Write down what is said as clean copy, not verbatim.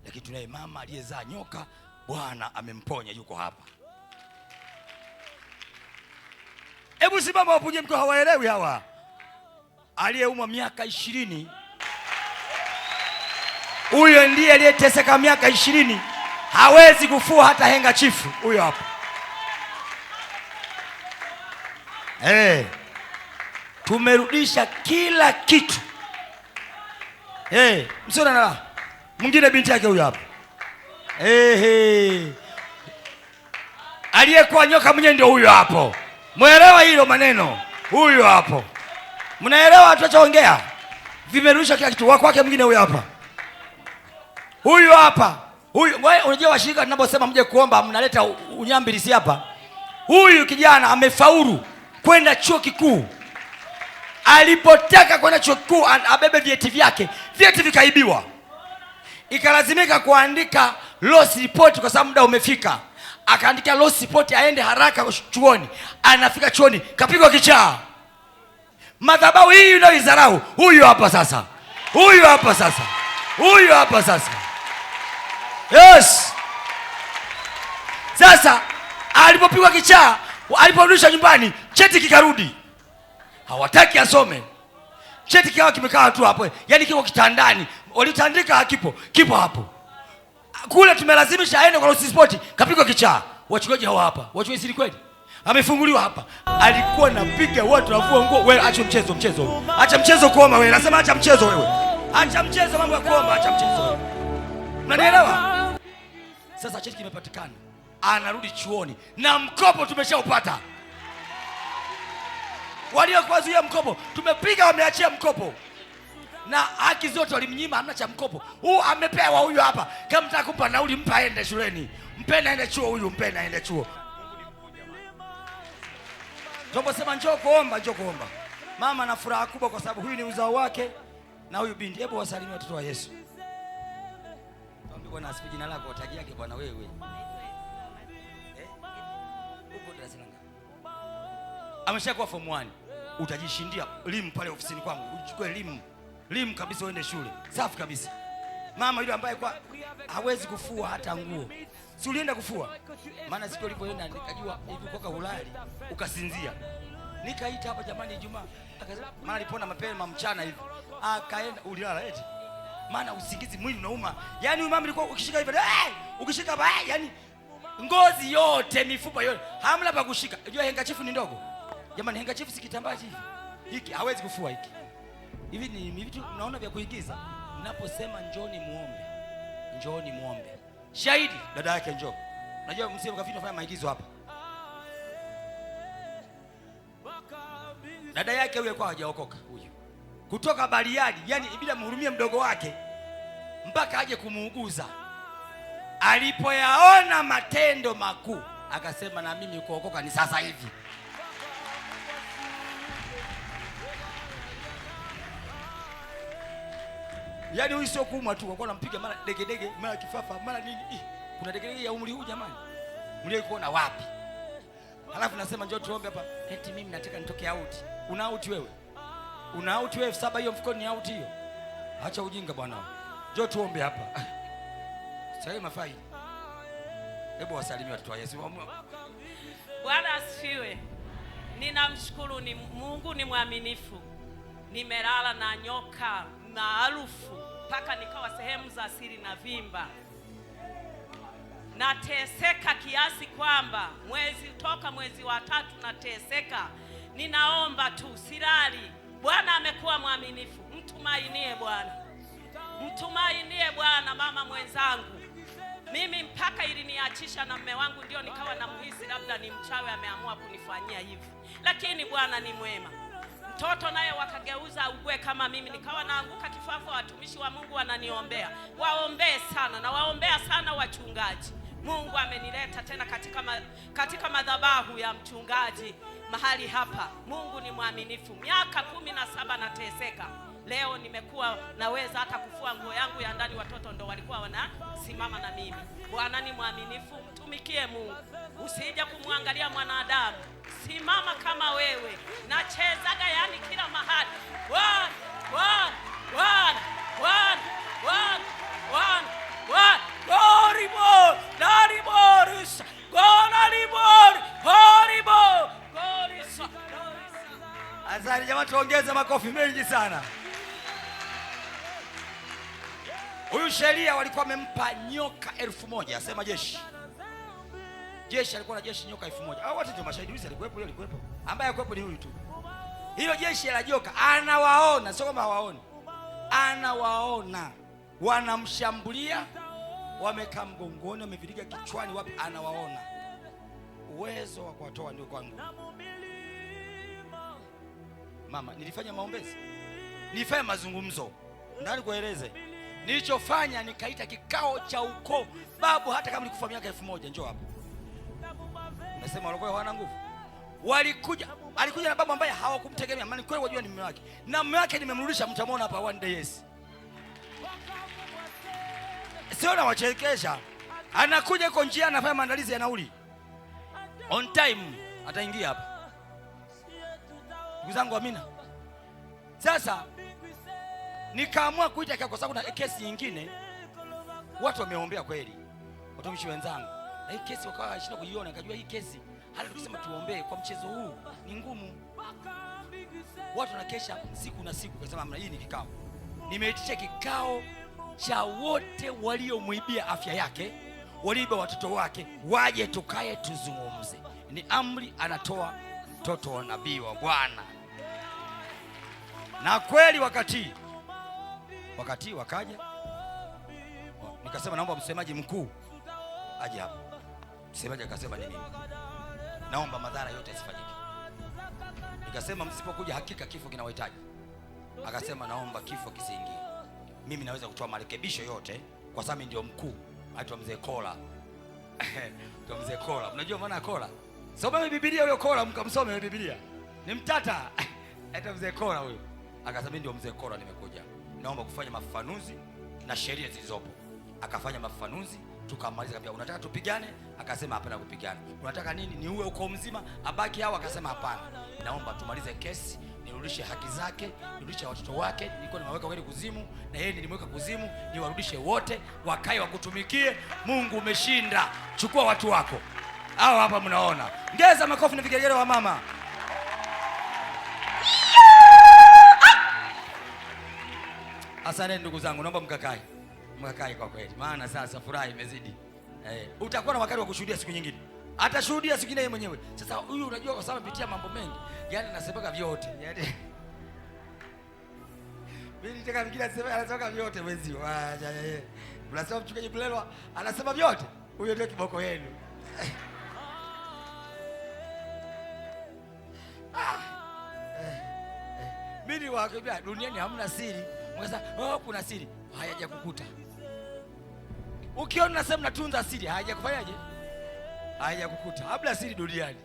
lakini tunaye mama aliyezaa nyoka, Bwana amemponya, yuko hapa. Hebu simama wapunye mko, hawaelewi hawa. Aliyeumwa miaka 20, huyo ndiye aliyeteseka miaka 20, hawezi kufua hata henga chifu, huyo hapa. Tumerudisha kila kitu. Msiona na mwingine binti yake huyo hapa. Aliyekuwa nyoka mwenyewe ndio huyo hapo. Muelewa hilo maneno? Huyo hapo. Mnaelewa tunachoongea? Vimerudisha kila kitu. Wako wake mwingine huyo hapa. Huyo hapa. Huyu, unajua washirika tunaposema mje kuomba mnaleta unyambilisi hapa. Huyu kijana amefaulu kwenda chuo kikuu. Alipotaka kwenda chuo kikuu abebe vyeti vyake, vyeti vikaibiwa. Ikalazimika kuandika loss report kwa sababu muda umefika. Akaandika loss report aende haraka chuoni. Anafika chuoni kapigwa kichaa. Madhabahu hii unaoizarau, huyu hapa sasa. Huyu hapa sasa. Huyu hapa sasa. Yes. Sasa alipopigwa kichaa, aliporudisha nyumbani, cheti kikarudi. Hawataki asome. Cheti kikawa kimekaa tu hapo. Yaani kiko kitandani. Walitandika hakipo. Kipo hapo. Kule tumelazimisha aende kwa loss report, kapigwa kichaa. Wachungaji hawa hapa. Wachungaji siri kweli? Amefunguliwa hapa. Alikuwa anapiga watu navua nguo. Wewe acha mchezo. Acha mchezo kuomba wewe. Nasema acha mchezo wewe. Acha mchezo mambo ya kuomba, acha mchezo wewe. Unanielewa? Sasa cheti kimepatikana. Anarudi chuoni na mkopo tumeshaupata. Waliokuwazuia mkopo tumepiga, wameachia mkopo. Na haki zote walimnyima, hamna cha mkopo. Huu amepewa huyu hapa. Kama mtaka kumpa nauli, mpa aende shuleni. Mpeni aende chuo huyu, mpeni aende chuo. Tunaposema njoo kuomba, njoo kuomba. Mama na furaha kubwa kwa sababu huyu ni uzao wake na huyu binti. Hebu wasalimie watoto wa Yesu. Tuambie Bwana asifiwe, jina lako taji yake Bwana wewe. Uko darasa langa. Ameshakuwa form 1. Utajishindia elimu pale ofisini kwangu. Uchukue elimu kabisa uende shule. Safi kabisa. Mama yule ambaye kwa hawezi kufua hata nguo. Si ulienda kufua? Maana siku ulipoenda nikajua hivi koka hulali ukasinzia. Nikaita hapa jamani Ijumaa. Maana alipona mapema mchana hivi. Akaenda ulilala eti. Maana usingizi mwili unauma. Yaani huyu mama alikuwa ukishika hivi, ukishika yaani ngozi yote, mifupa yote, hamna pa kushika. Unajua hengachifu ni ndogo. Jamani hengachifu si kitambaa hivi. Hiki hawezi kufua hiki. Hivi ni vitu mnaona vya kuigiza. Ninaposema njooni muombe. Njooni muombe. Shahidi dada yake njoo. Unajua msije mkafanya fanya maigizo hapa. Dada yake huyo kwa hajaokoka huyo. Kutoka Bariadi, yani ibida mhurumie mdogo wake mpaka aje kumuuguza. Alipoyaona matendo makuu, akasema na mimi kuokoka ni sasa hivi. Yaani huyu sio kuumwa tu, kwa anampiga mara degedege, mara kifafa, mara nini. Kuna degedege ya umri huu jamani. Mlio kuona wapi? Halafu nasema njoo tuombe hapa. Eti mimi nataka nitoke out. Una out wewe? Una out wewe 7 hiyo mfukoni ni out hiyo. Acha ujinga bwana. Njoo tuombe hapa. Sasa mafai. Hebu wasalimie watoto wa Yesu. Bwana asifiwe. Ninamshukuru ni Mungu ni mwaminifu. Nimelala na nyoka maarufu mpaka nikawa sehemu za siri na vimba. Nateseka kiasi kwamba toka mwezi wa 3 nateseka. Ninaomba tu silali. Bwana amekuwa mwaminifu. Mtumainie Bwana. Mtumainie Bwana mama mwenzangu. Mimi mpaka iliniachisha na mume wangu ndio nikawa namhisi labda ni mchawi ameamua kunifanyia hivi. Lakini Bwana ni mwema. Mtoto naye wakageuza ugwe kama mimi, nikawa naanguka kifafa. Watumishi wa Mungu wananiombea. Waombee sana na waombea sana wachungaji. Mungu amenileta tena katika madhabahu ya mchungaji mahali hapa. Mungu ni mwaminifu. Miaka 17 nateseka. Leo nimekuwa naweza hata kufua nguo yangu ya ndani, watoto ndo walikuwa wanasimama na mimi. Bwana ni mwaminifu, mtumikie Mungu. Usije kumwangalia mwanadamu. Simama kama wewe. Nachezaga yani kila mahali. One. tuongeze makofi mengi sana. Huyu Sheria walikuwa wamempa nyoka 1000, asema jeshi. Jeshi alikuwa na jeshi nyoka 1000. Hao wote ndio mashahidi, huyu alikuwepo, yule alikuwepo. Ambaye alikuwepo ni huyu tu. Hilo jeshi la joka anawaona, sio kama hawaoni. Anawaona. Wanamshambulia, wamekaa mgongoni, wameviliga kichwani, wapi anawaona. Uwezo wa kuwatoa ndio kwangu. Mama, nilifanya maombezi. Nilifanya mazungumzo. Ndani kueleze. Nilichofanya nikaita kikao cha ukoo. Babu, hata kama nilikufa miaka 1000, njoo hapa. Nasema walikuwa hawana nguvu. Alikuja na babu ambaye hawakumtegemea. Maana kweli wajua ni mume wake. Na mume wake nimemrudisha, mtamwona hapa one day. Yes. Sio na wachekesha. Anakuja kwa njia, anafanya maandalizi ya nauli. On time ataingia hapa. Ndugu zangu, amina. Sasa nikaamua kuita kwa sababu na kesi nyingine watu wameombea kweli. Watumishi wenzangu. Na hii kesi wakawa washinda kuiona, nikajua hii kesi hata tukisema tuombee kwa mchezo huu ni ngumu. Watu wanakesha siku na siku, kasema amna, hii ni kikao. Nimeitisha kikao cha wote waliomwibia afya yake, waliiba watoto wake, waje tukae tuzungumze. Ni amri anatoa mtoto wa nabii wa Bwana. Na kweli wakati wakaja, nikasema naomba msemaji mkuu aje hapa. Msemaji akasema ni mimi. Naomba madhara yote yasifanyike. Nikasema msipokuja hakika kifo kinawahitaji. Akasema naomba kifo kisiingie. Mimi naweza kutoa marekebisho yote kwa sababu ndio mkuu. Aitwa Mzee Kola. Ndio Mzee Kola. Unajua maana Kola? Soma Biblia huyo Kola, mkamsome Biblia. Ni mtata. Aitwa Mzee Kola huyo. Akasema ndio Mzee Kola, nimekuja. Naomba kufanya mafafanuzi na sheria zilizopo. Akafanya mafafanuzi, tukamaliza. Kabisa, unataka tupigane? Akasema hapana kupigana. Unataka nini? Ni uwe uko mzima abaki hao? Akasema hapana. Naomba tumalize kesi, nirudishe haki zake, nirudishe watoto wake. Nilikuwa nimeweka kweli kuzimu na yeye nilimweka kuzimu, niwarudishe wote wakae wakutumikie. Mungu umeshinda. Chukua watu wako. Hao hapa mnaona. Ngeza makofi na vigelegele wa mama. Asante ndugu zangu, naomba mkakae. Mkakae kwa kweli. Maana sasa furaha imezidi. Utakuwa na wakati wa kushuhudia siku nyingine. Atashuhudia siku nyingine yeye mwenyewe. Sasa huyu unajua kwa sababu pitia mambo mengi. Yaani nasemaga vyote. Yaani mimi nitaka mwingine anasema vyote mwezi. Mnasema mchungaji Bulelwa anasema vyote. Huyo ndio kiboko yenu. Mimi waambia duniani hamna siri. Mwanza kuna siri. Hayajakukuta. Ukiona nasema natunza siri, hayajakufanyaje? Hayajakukuta. Habla siri duniani.